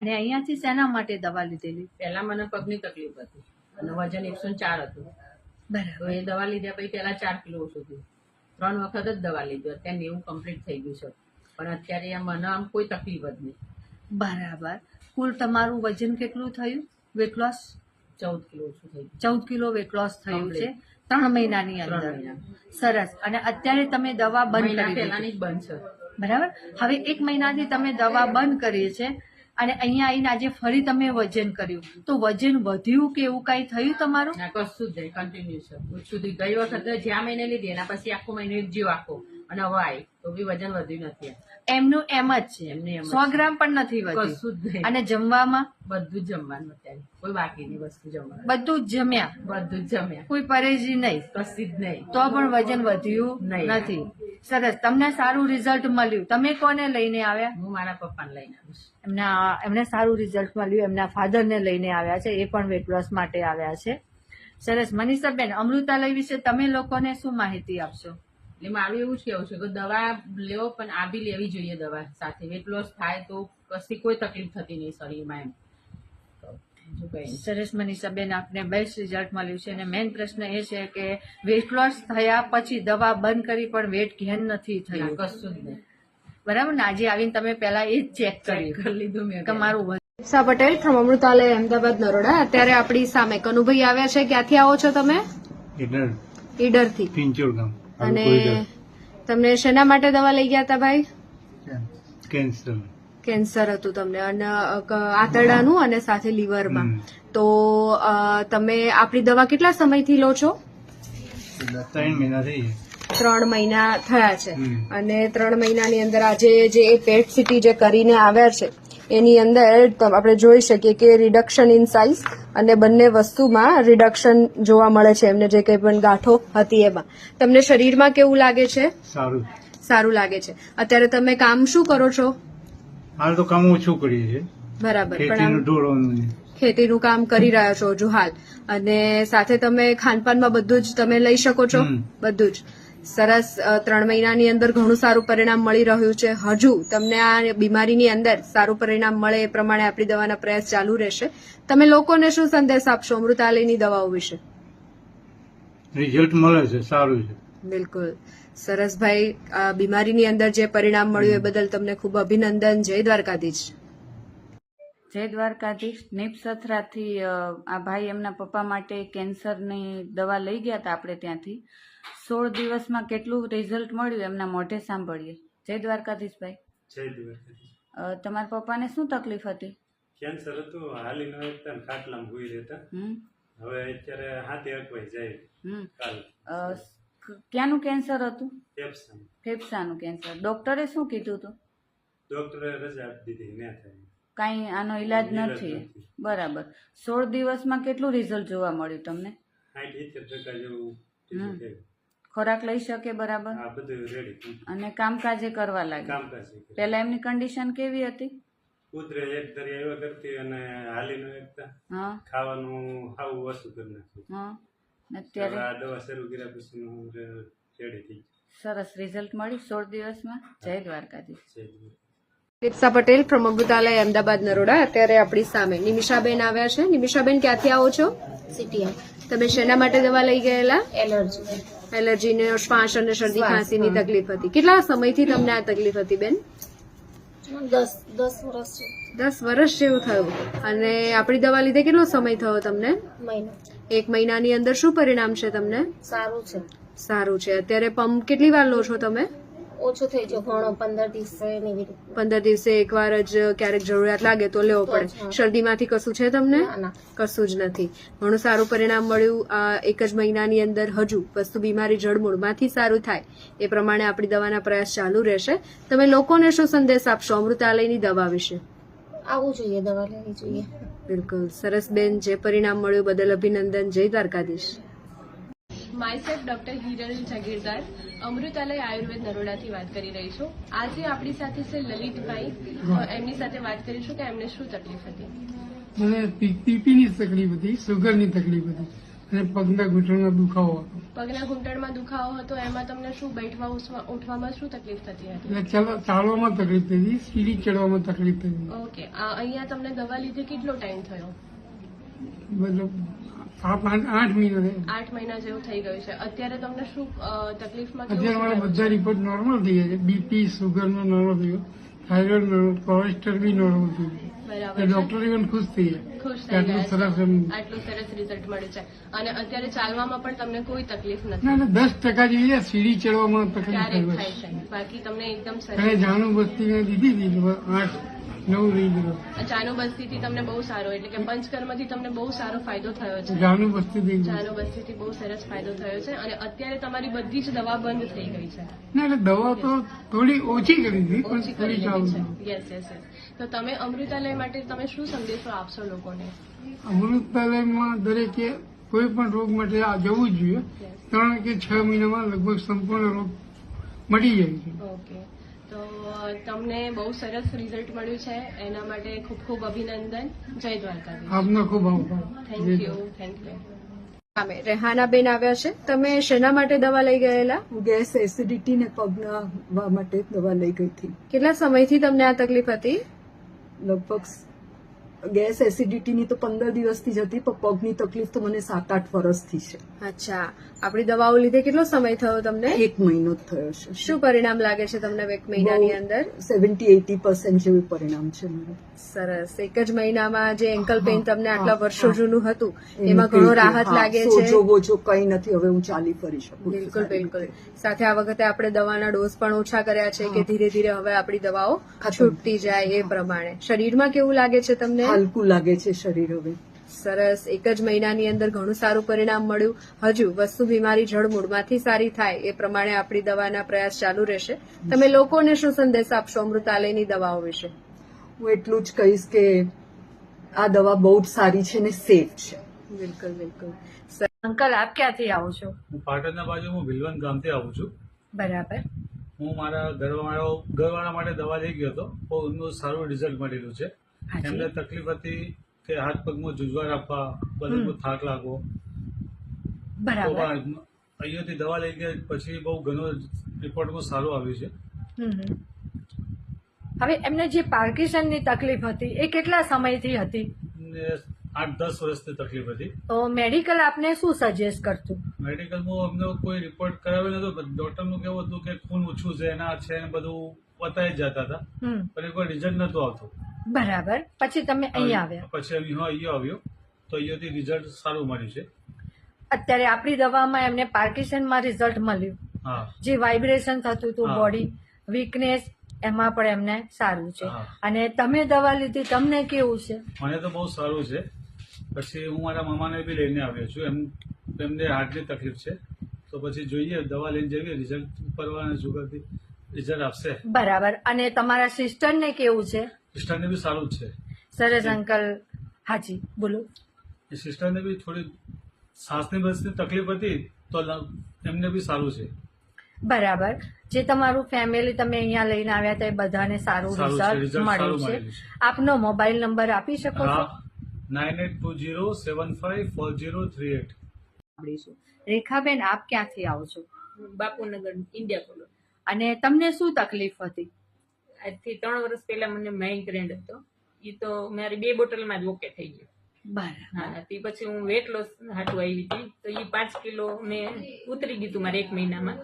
અને અહીંયાથી શેના માટે દવા લીધેલી? પહેલા મને પગની તકલીફ હતી અને વજન 104 હતું. બરાબર. તો એ દવા લીધા પછી પહેલા 4 કિલો ઓછું થયું. 3 વખત જ દવા લીધી. અત્યારે 90 કમ્પ્લીટ થઈ ગયું છે. પણ અત્યારે મને આમ કોઈ તકલીફ જ નહીં. બરાબર. કુલ તમારું વજન કેટલું થયું? વેટ લોસ 14 કિલો ઓછું થઈ ગયું. 14 કિલો વેટ લોસ થયું છે Complete. 3 મહિનાની 3 અંદર. મહિના. સરસ. અને અત્યારે તમે દવા બંધ મહિના કરી પહેલાની દીધી, જ બંધ છે. બરાબર. હવે 1 મહિનાથી તમે દવા બંધ કરી છે અને અહીંયા આવીને આજે ફરી તમે વજન કર્યું, તો વજન વધ્યું કે એવું કઈ થયું તમારું? ના કશું જ નહીં, કન્ટિન્યુ છે. સુધી ગઈ વખતે જ્યાં મહિને લીધી એના પછી આખો મહિનો એક જીવ આખો અને હવે આવી તો બી વજન વધ્યું નથી. એમનું એમ જ છે, એમને એમ જ 100 છે. ગ્રામ પણ નથી વધ્યું. કશું જ નહીં. અને જમવામાં બધું જ જમવાનું અત્યારે કોઈ બાકીની વસ્તુ જમવાનું બધું જ જમ્યા, બધું જ જમ્યા, કોઈ પરેજી નહીં, કશી જ નહીં. તો પણ વજન વધ્યું નહીં. નથી. સરસ. તમને સારું રિઝલ્ટ મળ્યું. તમે કોને લઈને આવ્યા? હું મારા પપ્પાને લઈને આવીશ. એમને સારું રિઝલ્ટ મળ્યું. એમના ફાધરને લઈને આવ્યા છે, એ પણ વેટ લોસ માટે આવ્યા છે. સરસ. મનીષાબેન, અમૃતાલય વિશે તમે લોકોને શું માહિતી આપશો? એટલે મારું એવું જ કેવું છે કે દવા લેવો પણ આ બી લેવી જોઈએ દવા સાથે. વેટ લોસ થાય તો કશી કોઈ તકલીફ થતી નહીં શરીરમાં એમ. તો બીજું કંઈ નહીં. સરસ મનીષાબેન, આપને બેસ્ટ રિઝલ્ટ મળ્યું છે. અને મેઇન પ્રશ્ન એ છે કે વેટ લોસ થયા પછી દવા બંધ કરી પણ વેટ ગેઇન નથી ના, થયું, કશું જ નહીં. બરાબર ને? આજે આવીને તમે પહેલા એ જ ચેક ચેક કર્યું કરી લીધું મેં કે મારું વજન. દીપ્સા પટેલ ફ્રોમ અમૃતાલય અમદાવાદ નરોડા. અત્યારે આપણી સામે કનુભાઈ આવ્યા છે. ક્યાંથી આવો છો તમે? ઈડર ઈડરથી. પિંચોડ ગામ. અને તમને શેના માટે દવા લઈ ગયા હતા ભાઈ? કેન્સર. કેન્સર હતું તમને અને આંતરડાનું અને સાથે લીવરમાં. તો તમે આપણી દવા કેટલા સમયથી લો છો? 3 મહિના થઈ ગયા. 3 મહિના થયા છે. હમ. અને 3 મહિનાની અંદર આજે જે પેટ સિટી જે કરીને આવ્યા છે એની અંદર આપણે જોઈ શકીએ કે રિડક્શન ઇન સાઇઝ અને બંને વસ્તુમાં રિડક્શન જોવા મળે છે. એમને જે કંઈ પણ ગાંઠો હતી એમાં. તમને શરીરમાં કેવું લાગે છે? સારું. સારું લાગે છે. અત્યારે તમે કામ શું કરો છો? હાલ તો કામ ઓછું કરીએ છીએ. બરાબર. પણ ખેતીનું આમ ઢોળવાનું. ખેતીનું કામ કરી રહ્યા છો હજુ હાલ, અને સાથે તમે ખાનપાનમાં બધું જ તમે લઈ શકો છો? હમ. બધું જ. સરસ. 3 મહિનાની અંદર ઘણું સારું પરિણામ મળી રહ્યું છે. હજુ તમને આ બીમારીની અંદર સારું પરિણામ મળે એ પ્રમાણે આપણી દવાના પ્રયાસ ચાલુ રહેશે. તમે લોકોને શું સંદેશ આપશો અમૃતાલયની દવાઓ વિશે? રિઝલ્ટ મળે છે, સારું છે. બિલકુલ. સરસ ભાઈ, આ બીમારીની અંદર જે પરિણામ મળ્યું એ બદલ તમને ખૂબ અભિનંદન. જય દ્વારકાધીશ. જય દ્વારકાધીશ. નીપ સથરાથી આ ભાઈ એમના પપ્પા માટે કેન્સરની દવા લઈ ગયા હતા આપણે ત્યાંથી. 16 દિવસમાં કેટલું રિઝલ્ટ મળ્યું એમના મોઢે સાંભળીએ. જય દ્વારકાધીશ ભાઈ. જય દ્વારકાધીશ. તમારા પપ્પાને શું તકલીફ હતી? કેન્સર હતું, હાલી ન એકતા ને ખાટલામાં ભૂઈ રહેતા. હવે અત્યારે હાથે અકવાઈ જાય. કાલ ક્યાંનું કેન્સર હતું? ફેફસાનું. ફેફસાનું કેન્સર. ડોક્ટરે શું કીધું હતું? ડોક્ટરે રજા આપી દીધી, ના થાય. કાંઈ આનો ઈલાજ ઈલાજ નથી. નથી. બરાબર. 16 દિવસમાં કેટલું રિઝલ્ટ જોવા મળ્યું તમને? 60-70% જેવું હમ. result આવ્યું. ખોરાક લઈ શકે બરાબર? આ બધું રેડી. અને કામકાજે કરવા લાગ્યા? કામકાજ કરે. પહેલા એમની કન્ડિશન કેવી હતી? કૂતરે એક ધરી આવ્યા કરતી અને હાલી ન એકતા. હા ખાવાનું ખાવું ઓછું કરી નાખ્યું. હા. હવે અત્યારે આ દવા શરૂ કર્યા પછી રેડી થઈ સરસ રિઝલ્ટ મળ્યું 16 દિવસમાં. જય દ્વારકાધીશ. જાય. દીપ્સા પટેલ ફ્રોમ અમૃતાલય અમદાવાદ નરોડા. અત્યારે આપણી સામે નિમિષાબેન આવ્યા છે. નિમિષાબેન, ક્યાંથી આવો છો? સીટીએમ તમે શેના માટે દવા લઈ ગયેલા? એલર્જી એલર્જીને શ્વાસ અને શરદી ખાંસીની તકલીફ હતી. કેટલા સમયથી તમને આ તકલીફ હતી બેન? 10 વર્ષ છે. 10 વર્ષ જેવું થયું. અને આપણી દવા લીધે કેટલો સમય થયો તમને? મહિનો 1 મહિનાની અંદર શું પરિણામ છે તમને? સારું છે. સારું છે. અત્યારે પંપ કેટલી વાર લો છો તમે? ઓછું થઈ ગયો ઘણો 15 દિવસે ને એવી રીતે. 15 દિવસે એકવાર જ ક્યારેક જરૂરિયાત લાગે તો લેવો પડે. હા. શરદીમાંથી કશું છે તમને? ના, ના. કશું જ નથી. ઘણું સારું પરિણામ મળ્યું. આ 1 જ મહિનાની અંદર હજુ વસ્તુ બીમારી જડમૂળમાંથી સારું થાય એ પ્રમાણે આપણી દવાના પ્રયાસ ચાલુ રહેશે. તમે લોકોને શું સંદેશ આપશો અમૃતાલયની દવા વિશે? આવવું જોઈએ, દવા લેવી જોઈએ. બિલકુલ. સરસ બેન, જે પરિણામ મળ્યું બદલ અભિનંદન. જય દ્વારકાધીશ. માયસેલ્ફ ડોક્ટર હિરલ જાગીરદાર અમૃતાલય આયુર્વેદ નરોડાથી વાત કરી રહી છું. આજે આપણી સાથે છે લલિતભાઈ. એમની સાથે વાત કરીશું કે એમને શું તકલીફ હતી. મને બીપીની તકલીફ હતી, સુગરની તકલીફ હતી. અને પગના ઘૂંટણનો દુખાવો હતો. પગના ઘૂંટણમાં દુખાવો હતો, એમાં તમને શું બેઠવા ઉઠવામાં શું તકલીફ થતી હતી? એટલે ચાલવામાં તકલીફ થતી, સીડી ચડવામાં તકલીફ થતી. ઓકે, અહીંયા તમને દવા લીધે કેટલો ટાઈમ થયો? મતલબ 7-8 મહિના થયા. 8 મહિના જેવું થઈ ગયું છે. અત્યારે તમને શું તકલીફમાં અત્યારે કેવું મારા શું બધા રિપોર્ટ નોર્મલ થઈ ગયા છે. બીપી, સુગરનો નોર્મલ થયો, થાઇરોઇડ નોર્મલ, કોલેસ્ટ્રોલ બી નોર્મલ થઈ ગયું. બરાબર છે. ડોક્ટર ઇવન ખુશ થઈ ગયા. ખુશ કે થઈ આટલું ગયા સરસ છે. એમ. આટલું સરસ રિઝલ્ટ મળ્યું છે. અને અત્યારે ચાલવામાં પણ તમને કોઈ તકલીફ ના નથી? ના 10% જેવી છે, સીડી ચડવામાં તકલીફ ક્યારેક થઈ થાય છે, બાકી તમને એકદમ અને સરસ. જાણું બસ્તી મેં દીધી હતી 8-9 રહી ગયો. ચાનો બસ્તીથી તમને બહુ સારો, એટલે કે પંચકર્મથી તમને બહુ સારો ફાયદો થયો છે. જાણું બસ્તી થઈ ગયું. ચાનો બસ્તીથી બહુ સરસ ફાયદો થયો છે. અને અત્યારે તમારી બધી જ દવા બંધ થઈ ગઈ છે. ના એટલે દવા તો થોડી ઓછી કરી હતી, પણ ઓછી કરી થોડી ચાલુ દીધી છે. છે. Yes yes yes. તો તમે અમૃતાલય માટે તમે શું સંદેશો આપશો લોકોને? અમૃતાલયમાં દરેકે કોઈ પણ રોગ માટે આ જવું જ જોઈએ. 3 કે 6 મહિનામાં લગભગ સંપૂર્ણ રોગ મટી જાય છે. ઓકે, તો તમને બહુ સરસ રિઝલ્ટ મળ્યું છે, એના માટે ખૂબ ખૂબ અભિનંદન. જય દ્વારકાધીશ. આપનો ખૂબ આભાર. Thank you, thank you. સામે રેહાનાબેન આવ્યા છે. તમે શેના માટે દવા લઈ ગયેલા? ગેસ એસિડિટી ને પગના માટે દવા લઈ ગઈ હતી. કેટલા સમયથી તમને આ તકલીફ હતી? લગભગ ગેસ એસિડિટીની તો 15 દિવસથી જ હતી, પણ પગની તકલીફ તો મને 7-8 વર્ષથી છે. અચ્છા, આપણી દવાઓ લીધે કેટલો સમય થયો તમને? 1 મહિનો જ થયો છે. શું પરિણામ લાગે છે તમને 1 મહિનાની અંદર? 70-80% જેવું પરિણામ છે મારું. સરસ. 1 જ મહિનામાં જે એન્કલ પેઇન તમને આટલા હા, વર્ષો હા. જૂનું હતું એનું એમાં ઘણો થઈ ગયું. રાહત હા, લાગે છે? સોજો બોજો કઈ નથી, હવે હું ચાલી ફરી શકું છું બિલકુલ સારી બિલકુલ. રીતે. સાથે આ વખતે આપણે દવાના ડોઝ પણ ઓછા કર્યા છે કે હા. ધીરે ધીરે હવે આપણી દવાઓ ખતમ. છૂટતી જાય એ પ્રમાણે. શરીરમાં કેવું લાગે છે તમને? હલકું લાગે છે શરીર હવે. સરસ. 1 જ મહિનાની અંદર ઘણું સારું પરિણામ મળ્યું. હજુ વસ્તુ બીમારી જડમૂળમાંથી સારી થાય એ પ્રમાણે આપણી દવાના પ્રયાસ ચાલુ રહેશે. તમે લોકોને શું સંદેશ આપશો અમૃતાલયની દવાઓ વિશે? હું એટલું જ કહીશ કે આ દવા બહુ જ સારી છે ને સેફ છે. બિલકુલ બિલકુલ. અંકલ આપ ક્યાંથી આવો છો? હું પાટણના બાજુ હું ભીલવંત ગામથી આવું છું. બરાબર. હું મારા ઘરવાળા માટે દવા લઈ ગયો હતો, બહુ એમનું સારું રિઝલ્ટ મળેલું છે. હાજી. એમને તકલીફ હતી કે હાથ પગમાં જુજવાર આપવા, બધું થાક લાગવો. તો બરાબર. અહીંયાથી દવા લઈ ગયા પછી બહુ ઘણું રિપોર્ટમાં સારું આવ્યું છે. હમ. હવે એમને જે પાર્કિન્સનની તકલીફ હતી એ કેટલા સમયથી હતી? ને 8-10 વર્ષની તકલીફ હતી. તો મેડિકલ આપને શું સજેસ્ટ કરતું? મેડિકલમાં અમને કોઈ રિપોર્ટ કરાવેલો નતો. ડોક્ટરનું કેવું હતું કે ખૂન ઓછું છે, એના છે ને બધું બતાવી જ જતા હતા, હમ. પણ કોઈ રિઝલ્ટ નતું આવતું. બરાબર. પછી તમે અહીંયા આવ્યા. પછી અહીંયા આવ્યો તો અહીંયાથી રિઝલ્ટ સારું મળ્યું છે. અત્યારે આપણી દવામાં એમને પાર્કિન્સનમાં રિઝલ્ટ મળ્યું. હા જે વાઇબ્રેશન થતું હતું, હા. બોડી વીકનેસ, એમાં પણ એમને સારું છે. હા. અને તમે દવા લીધી, તમને કેવું છે? મને તો બહુ સારું છે. પછી હું મારા મામાને બી લઈને આવ્યો છું. એમને હાર્ટની તકલીફ છે, તો પછી જોઈએ દવા લઈને જઈએ, રિઝલ્ટ ઉપરવાળાને જુગરથી રિઝલ્ટ આપશે. બરાબર. અને તમારા સિસ્ટરને કેવું છે? સિસ્ટરને બી સારું જ છે. સરસ અંકલ. હાજી બોલો. એ સિસ્ટરને બી થોડી શ્વાસની બસની તકલીફ હતી, તો એમને બી સારું છે. બરાબર. જે તમારું ફેમિલી તમે અહીંયા લઈને આવ્યા હતા એ બધાને સારું સારું છે, રિઝલ્ટ રિઝલ્ટ મળ્યું સારું છે. મળેલું છે. આપનો મોબાઈલ નંબર આપી શકો છો? હા 9820754038. રેખાબેન આપ ક્યાંથી આવો છો? Bapunagar India colony. અને તમને શું તકલીફ હતી? આજથી 3 વર્ષ પહેલા મને માઇગ્રેન હતો. એ તો મારી 2 બોટલમાં જ ઓકે થઈ ગયો. બરાબર. હા, તે પછી હું વેટ લોસ હાટું આવી હતી, તો એ 5 કિલો મેં ઉતરી ગયું મારે 1 મહિનામાં,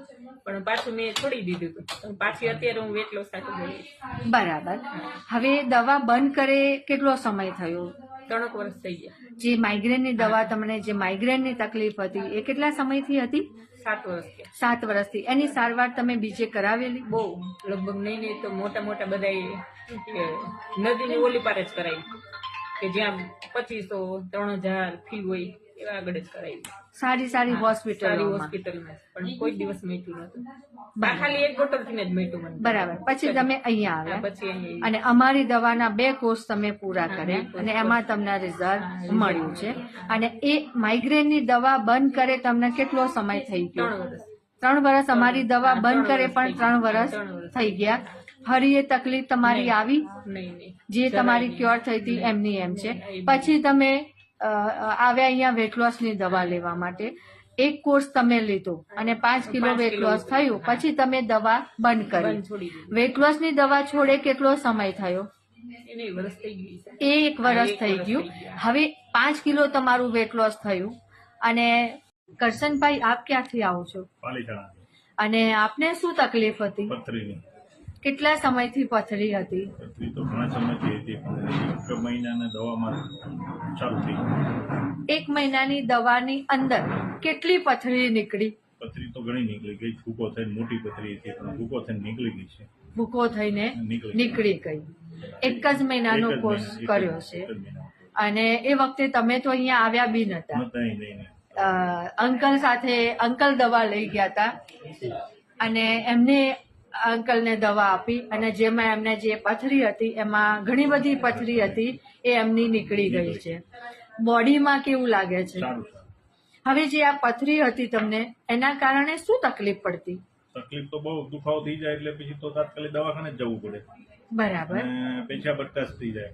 પણ પાછું મેં છોડી દીધું હતું. પાછી અત્યારે હું વેટ લોસ હાટું ગઈ. બરાબર. હવે દવા બંધ કરે કેટલો સમય થયો? 3 વર્ષ થઈ ગયા. જે માઇગ્રેનની દવા તમને, જે માઇગ્રેનની તકલીફ હતી એ કેટલા સમયથી હતી? 7 વર્ષ થયા. 7 વર્ષથી. એની સારવાર તમે બીજે કરાવેલી? બહુ લગભગ નહીં તો મોટા બધા નદીની ઓલી પારે જ કરાવી, કે જ્યાં 2500 3000 ફી હોય એવા આગળ જ કરાવી. સારી સારી હોસ્પિટલોમાં. હોસ્પિટલમાં પણ કોઈ દિવસ મેટ્યું નતું. આ ખાલી 1 બોટલ થી જ મેટ્યું મને. બરાબર. પછી તમે અહીંયા હા, આવ્યા પછી અહીંયા અને અમારી દવાના 2 કોર્સ તમે પૂરા કર્યા બે અને course. એમાં તમને રિઝલ્ટ હા, મળ્યું છે. અને એ માઇગ્રેનની દવા બંધ કરે તમને કેટલો સમય થઈ 3 ગયો? વર્ષ. 3 વર્ષ. અમારી દવા હા, બંધ 3 કરે વર્ષ પણ થઈ 3 ગયા. વર્ષ 3 વર્ષ. થઈ ગયા. ફરી એ તકલીફ તમારી આવી? નહીં જે જરાય તમારી નહીં. ક્યોર થઈ હતી નહીં. એમની એમ છે. નહીં. પછી તમે આવ્યા અહીંયા વેટ લોસની દવા લેવા માટે. એક કોર્સ તમે લીધો અને 5 કિલો વેટ લોસ થયું, પછી તમે દવા બંધ કરી. વેટ લોસની દવા છોડે કેટલો સમય થયો? એને વર્ષ થઈ ગયું છે. 1 વર્ષ થઈ ગયું. હવે 5 કિલો તમારું વેટ લોસ થયું. અને કરશનભાઈ, આપ ક્યાંથી આવો છો પાલીતાણા અને આપને શું તકલીફ હતી? પથરીની કેટલા સમયથી પથરી હતી? પથરી તો ઘણા સમયથી હતી, પણ 1 મહિનાના દવામાં ચાલુ થઈ. 1 મહિનાની દવાની અંદર કેટલી પથરી નીકળી? પથરી તો ઘણી નીકળી ગઈ. ભૂકો થઈને મોટી પથરી હતી, પણ ભૂકો થઈને નીકળી ગઈ છે. ભૂકો થઈને નીકળી ગઈ. 1 જ મહિનાનો કોર્સ કર્યો છે. અને એ વખતે તમે તો અહીંયા આવ્યા બી નતા. નહીં. અંકલ સાથે અંકલ દવા લઈ ગયા હતા અને એમને અંકલને દવા આપી અને જેમાં એમને જે પથરી હતી એમાં ઘણી બધી પથરી હતી એ એમની નીકળી ગઈ છે. બોડીમાં કેવું લાગે છે? હવે જે આ પથરી હતી તમને, એના કારણે શું તકલીફ પડતી? તકલીફ તો બહુ દુખાવો થઈ જાય એટલે પછી તો તાત્કાલિક દવાખાને જ જવું પડે. બરાબર. પેશાબ બરદાસ્ત થઈ જાય,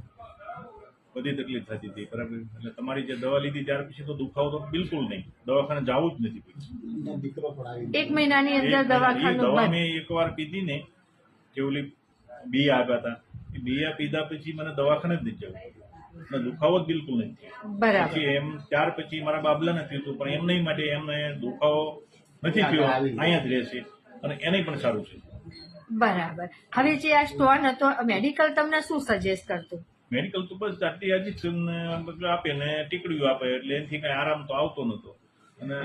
બધી તકલીફ થતી હતી. બરાબર. એટલે તમારી જે દવા લીધી ત્યાર પછી તો દુખાવો તો બિલકુલ નહીં, દવાખાને જવું જ નથી પછી. 1 મહિનાની અંદર દવાખાનું દવા બંધ. મેં એકવાર પીધી ને, કે ઓલી બી આપ્યા હતા, એ બિયા પીધા પછી મને દવાખાને જ નથી જવું, દુખાવો જ બિલકુલ નહીં. બરાબર. પછી એમ ત્યાર પછી મારા બાબલા નથી થયું, પણ એમ નહીં માટે એમને દુખાવો નથી થયો, અહીંયા જ રહેશે અને એને પણ સારું છે. બરાબર. હવે જે આ સ્ટોન હતો, મેડિકલ તમને શું સજેસ્ટ કરતું? મેડિકલ તો બસ આટલી હજી આપે ને ટીકડીઓ આપે, એટલે એનાથી કઈ આરામ તો આવતો નતો. અને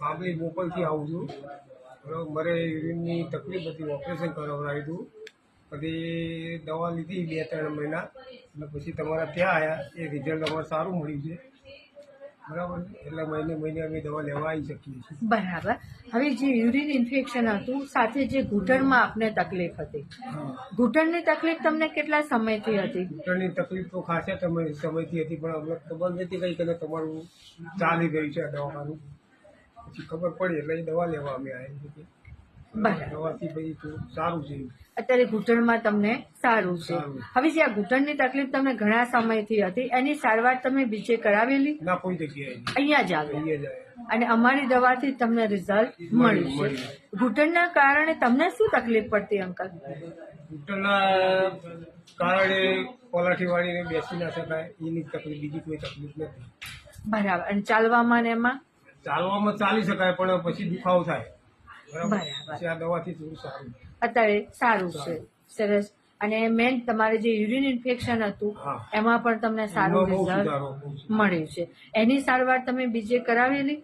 બાબલી બોપલથી આવું છું. બરાબર, મારે યુરિનની તકલીફ હતી, ઓપરેશન કરાવડાવ્યું હતું. પછી દવા લીધી 2-3 મહિના અને પછી તમારા ત્યાં આવ્યા, એ રિઝલ્ટ અમારે સારું મળ્યું છે. બરાબર, એટલે મહિને અમે દવા લેવા આવી શકીએ છીએ. બરાબર. હવે જે યુરિન ઇન્ફેક્શન હતું, સાથે જે ઘૂંટણમાં આપને તકલીફ હતી, ઘૂંટણની તકલીફ તમને કેટલા સમયથી હતી? ઘૂંટણની તકલીફ તો ખાસા સમયથી હતી, પણ અમને ખબર નથી કઈ કે તમારું ચાલી ગયું છે આ દવાખાનું. પછી ખબર પડી એટલે દવા લેવા અમે આવી. દવાથી પછી થોડું સારું છે. અત્યારે ઘૂંટણમાં તમને સારું છે. હવે જે આ ઘૂંટણની તકલીફ તમને ઘણા સમયથી હતી, એની સારવાર તમે બીજે કરાવેલી? ના, કોઈ જગ્યાએ અહીંયા જ આવે અને અમારી દવાથી તમને રિઝલ્ટ મળ્યું છે. ઘૂંટણના કારણે તમને શું તકલીફ પડતી અંકલ? ઘૂંટણના કારણે પલાઠી વાળીને બેસી ના શકાય, એની તકલીફ, બીજી કોઈ તકલીફ નથી. બરાબર. અને ચાલવામાં ને એમાં? ચાલવામાં ચાલી શકાય, પણ પછી દુખાવો થાય. બરાબર. પછી આ દવાથી થોડું સારું. અત્યારે સારું છે. સરસ. અને મેન તમારે જે યુરિન ઇન્ફેક્શન હતું એમાં પણ તમને સારું રિઝલ્ટ મળ્યું છે. એની સારવાર તમે બીજે કરાવેલી?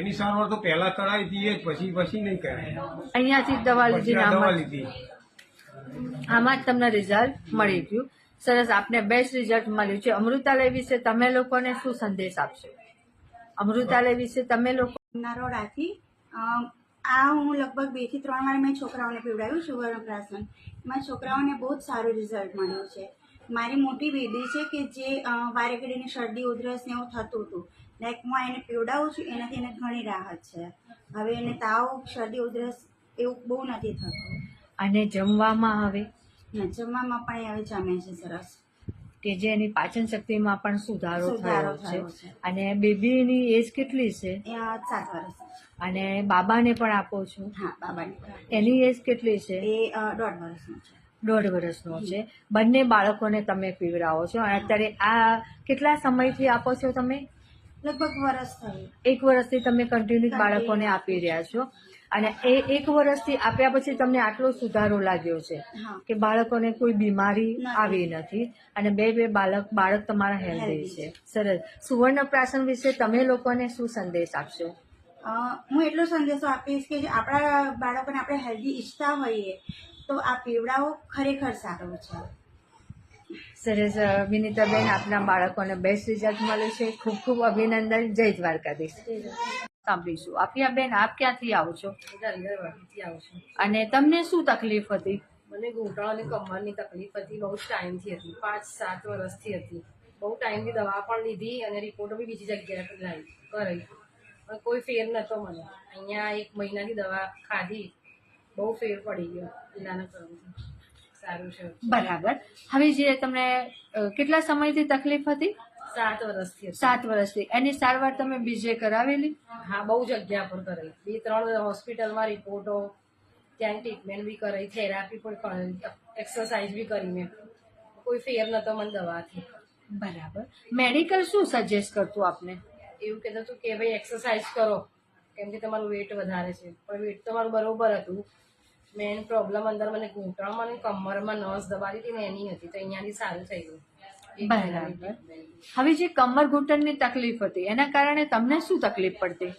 એની સારવાર તો પહેલા કરાવી હતી, પછી નહીં કરાવી. અહીંયાથી જ દવા લીધી, આમાં જ તમને રિઝલ્ટ મળી ગયું. સરસ. આપને બેસ્ટ રિઝલ્ટ મળ્યું છે. અમૃતાલય વિશે તમે લોકોને શું સંદેશ આપશો? અમૃતાલય વિશે તમે લોકો? નરોડાથી આ હું લગભગ 2 થી 3 વાર મેં છોકરાઓને પીવડાવ્યું શુગર ઓપરેશન. એમાં છોકરાઓને બહુ જ સારું રિઝલ્ટ મળ્યું છે. મારી મોટી બેબી છે કે જે વારે ઘડીને શરદી ઉધરસ ને એવું થતું હતું, લાઈક હું એને પીવડાવું છું, એનાથી એને ઘણી રાહત છે. હવે એને તાવ, શરદી ઉધરસ એવું બહુ નથી થતું. અને જમવામાં હવે? જમવામાં પણ હવે જમે છે સરસ, કે જે એની પાચન શક્તિમાં પણ સુધારો થયો છે. અને બેબીની એજ કેટલી છે? 7 વર્ષ. અને બાબાને પણ આપો છો? હા, બાબાને. એની એજ કેટલી છે? એ 1.5 વર્ષનો છે. 1.5 વર્ષનો છે. બંને બાળકોને તમે પીવડાવો છો. અને અત્યારે આ કેટલા સમયથી આપો છો તમે? લગભગ વર્ષ થયું. 1 વર્ષથી તમે કન્ટિન્યુ બાળકોને આપી રહ્યા છો. અને એ 1 વર્ષથી આપ્યા પછી તમને આટલો સુધારો લાગ્યો છે કે બાળકોને કોઈ બીમારી આવી નથી અને બે બાળક તમારા હેલ્ધી છે. સરસ. સુવર્ણ પ્રાશન વિશે તમે લોકોને શું સંદેશ આપશો? હું એટલો સંદેશો આપીશ કે આપણા બાળકોને આપણે હેલ્ધી ઈચ્છતા હોઈએ તો આ પીવડાઓ ખરેખર સારું છે. સરસ. વિનીતાબેન, આપના બાળકોને બેસ્ટ રિઝલ્ટ મળ્યું છે. ખૂબ ખૂબ અભિનંદન. જય દ્વારકાધીશ. સાંભળીશું. આફિયાબેન, આપ ક્યાંથી આવો છો અને તમને શું તકલીફ હતી? મને ઘૂંટણ અને કમરની તકલીફ હતી, બહુ જ ટાઈમથી હતી, 5-7 વર્ષથી હતી. બહુ ટાઈમથી દવા પણ લીધી અને રિપોર્ટો બી બીજી જગ્યાએ કરાવી, પણ કોઈ ફેર નતો મને. અહીંયા 1 મહિનાની દવા ખાધી, બહુ ફેર પડી ગયો. એલાના સારું છે. બરાબર. હવે જે તમને કેટલા સમયથી તકલીફ હતી? 7 વર્ષથી હતી. 7 વર્ષથી. એની સારવાર તમે બીજે કરાવેલી? હા, બહુ જગ્યા પર કરાઈ. 2-3 હોસ્પિટલમાં રિપોર્ટો, ત્યાં ટ્રીટમેન્ટ બી કરાઈ, થેરાપી પણ કરી, એક્સરસાઇઝ બી કરી મેં. કોઈ ફેર નતો મને દવાથી. બરાબર. મેડિકલ શું સજેસ્ટ કરતું આપને? એવું કહેતું હતું કે ભાઈ એક્સરસાઇઝ કરો કેમ કે તમારું વેટ વધારે છે, પણ વેટ તમારું બરોબર હતું. મેન પ્રોબ્લેમ અંદર મને ઘૂંટણમાં અને કમરમાં નસ દબાવી હતી ને એની હતી, તો અહીંયાથી સારું થઈ ગયું. બરાબર. હવે જે કમર ઘૂંટણની તકલીફ હતી એના કારણે તમને શું તકલીફ પડતી?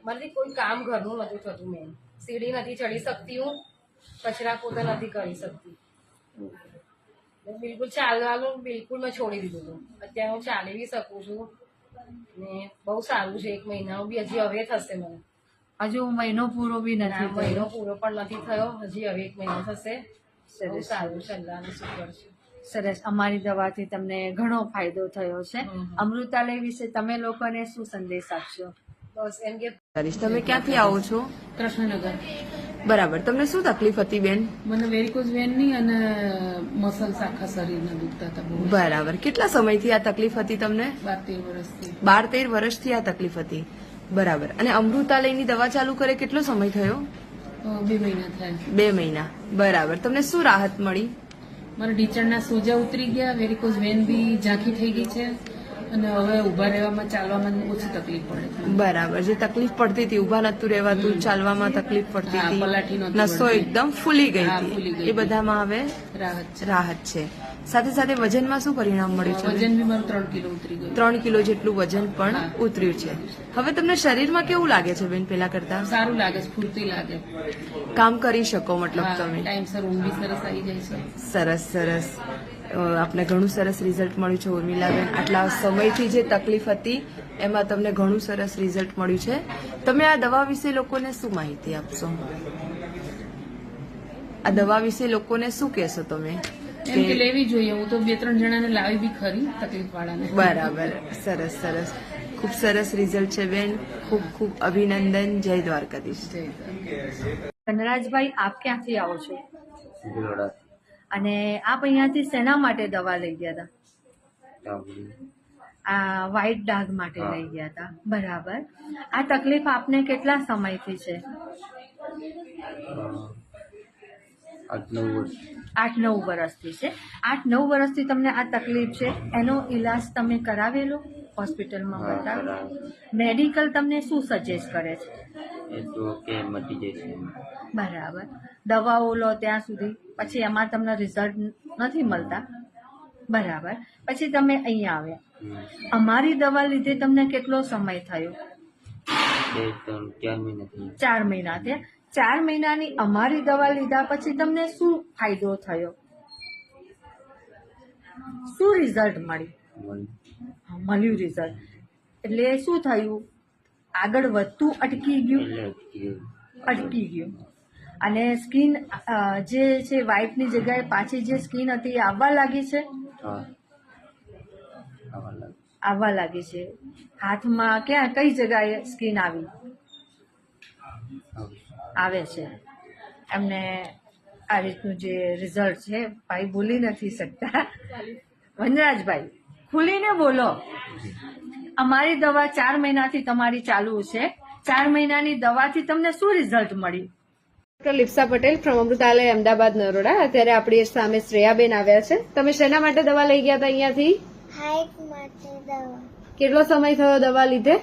મારાથી કોઈ કામ ઘરનું નથી થતું. મેન સીડી નથી ચડી શકતી, હું કચરા પોતા નથી કરી શકતી. બિલકુલ ચાલવાનું બિલકુલ મેં છોડી દીધું હતું. અત્યારે હું ચાલી બી શકું છું ને બહુ સારું છે. 1 મહિના બી હજી હવે થશે મને. હજુ મહિનો પૂરો બી નથી થયો. મહિનો પૂરો પણ નથી થયો, હજી હવે 1 મહિનો થશે. બહુ સારું છે, અલ્લાહનું શુક્ર છે. સરસ. અમારી દવાથી તમને ઘણો ફાયદો થયો છે. અમૃતાલય વિશે તમે લોકોને શું સંદેશ આપશો? બસ એમ કે તમે ક્યાંથી આવો છો? કૃષ્ણનગર. બરાબર. તમને શું તકલીફ હતી બેન? મને વેરિકોઝ વેનની અને મસલ્સ આખા શરીરના દુખતા હતા બહુ. બરાબર. કેટલા સમયથી આ તકલીફ હતી તમને? 12-13 વર્ષથી. 12-13 વર્ષથી આ તકલીફ હતી. બરાબર. અને અમૃતાલયની દવા ચાલુ કરે કેટલો સમય થયો? 2 મહિના થયા. 2 મહિના. બરાબર. તમને શું રાહત મળી? મારા ઢીચણના સોજા ઉતરી ગયા, વેરિકોઝ વેન બી ઝાંખી થઈ ગઈ છે અને હવે ઊભા રહેવામાં ચાલવામાં ઓછી તકલીફ પડે છે. બરાબર. જે તકલીફ પડતી હતી, ઊભા નતું રહેવાતું, ચાલવામાં તકલીફ પડતી હા, પલાઠી હતી, નહોતી નસો વળતી. એકદમ ફૂલી ગઈ હા, હતી, ફૂલી ગઈ એ બધામાં હવે રાહત છે. રાહત છે. સાથે સાથે વજનમાં શું પરિણામ મળ્યું છે? વજન બી મારું 3 કિલો ઉતરી ગયું. 3 કિલો જેટલું વજન પણ હા. ઉતર્યું છે. હવે તમને શરીરમાં કેવું લાગે છે બેન પેલા કરતા? સારું લાગે છે, ફૂર્તી લાગે. કામ કરી શકો મતલબ હા, તમે? ટાઈમસર ઊંઘ બી સરસ આવી જાય છે. સરસ સરસ. આપને ઘણું સરસ રિઝલ્ટ મળ્યું છે ઉર્મિલાબેન. આટલા સમયથી જે તકલીફ હતી એમાં તમને ઘણું સરસ રિઝલ્ટ મળ્યું છે. તમે આ દવા વિશે લોકોને શું માહિતી આપશો? આ દવા વિશે લોકોને શું કહેશો તમે? એમ કે લેવી જોઈએ. હું તો 2-3 જણાને લાવી બી ખરી તકલીફ વાળાને. બરાબર. સરસ સરસ. ખૂબ સરસ રિઝલ્ટ છે બેન. ખૂબ ખૂબ અભિનંદન. જય દ્વારકાધીશ. કનરાજભાઈ, આપ ક્યાંથી આવો છો? અને આપ અહીંયાથી શેના માટે દવા લઈ ગયા હતા? આ વ્હાઈટ ડાઘ માટે લઈ ગયા હતા. બરાબર. આ તકલીફ આપને કેટલા સમયથી છે? 8-9 વર્ષથી છે. 8-9 વર્ષથી તમને આ તકલીફ છે. એનો ઈલાજ તમે કરાવેલો? હોસ્પિટલમાં બતાવ્યો? મેડિકલ તમને શું સજેસ્ટ કરે છે? બરાબર. દવાઓ લો ત્યાં સુધી, પછી એમાં તમને રિઝલ્ટ નથી મળતા. બરાબર. પછી તમે અહીંયા આવ્યા. અમારી દવા લીધે તમને કેટલો સમય થયો? 4 મહિના થયા. 4 મહિનાની અમારી દવા લીધા પછી તમને શું ફાયદો થયો? શું રિઝલ્ટ મળ્યું? મળ્યું રિઝલ્ટ. એટલે શું થયું? આગળ વધતું અટકી ગયું? અટકી ગયું. અને સ્કિન જે છે વ્હાઈટની જગ્યાએ પાછી જે સ્કિન હતી એ આવવા લાગી છે? આવવા લાગી છે. હાથમાં ક્યાં કઈ જગ્યાએ સ્કિન આવી? આવે છે. એમને આ રીતનું જે રિઝલ્ટ છે, ભાઈ બોલી નથી શકતા. વનરાજભાઈ, ખુલીને બોલો. અમારી દવા 4 મહિનાથી તમારી ચાલુ છે. 4 મહિનાની દવાથી તમને શું રિઝલ્ટ મળ્યું? Doctor Lipsa Patel from Amrutalay Ahmedabad Naroda. અત્યારે આપણી સામે શ્રેયાબેન આવ્યા છે. તમે શેના માટે દવા લઈ ગયા હતા અહીંયાથી? હાઈટ માટે દવા. કેટલો સમય થયો દવા લીધે?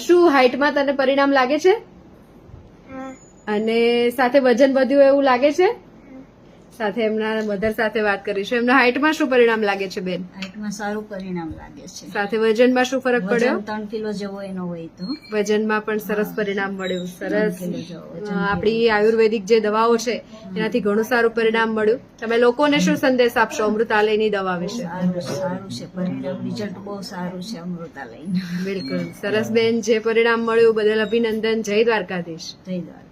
શું હાઈટમાં તને પરિણામ લાગે છે? હા. અને સાથે વજન વધ્યું એવું લાગે છે? સાથે એમના મધર સાથે વાત કરીશું. એમના હાઈટમાં શું પરિણામ લાગે છે બેન? હાઈટમાં સારું પરિણામ લાગે છે. સાથે વજનમાં શું ફરક પડ્યો? 3 કિલો જેવો એનો હોય તો વજનમાં પણ સરસ પરિણામ મળ્યું. સરસ. 3 કિલો જેવો વજન. આપણી આયુર્વેદિક જે દવાઓ છે એનાથી ઘણું સારું પરિણામ મળ્યું. તમે લોકોને શું સંદેશ આપશો અમૃતાલયની દવા વિશે? સારું છે પરિણામ. રિઝલ્ટ બહુ સારું છે અમૃતાલયનું. બિલકુલ સરસ બેન. જે પરિણામ મળ્યું બદલ અભિનંદન. જય દ્વારકાધીશ. જય દ્વારકા.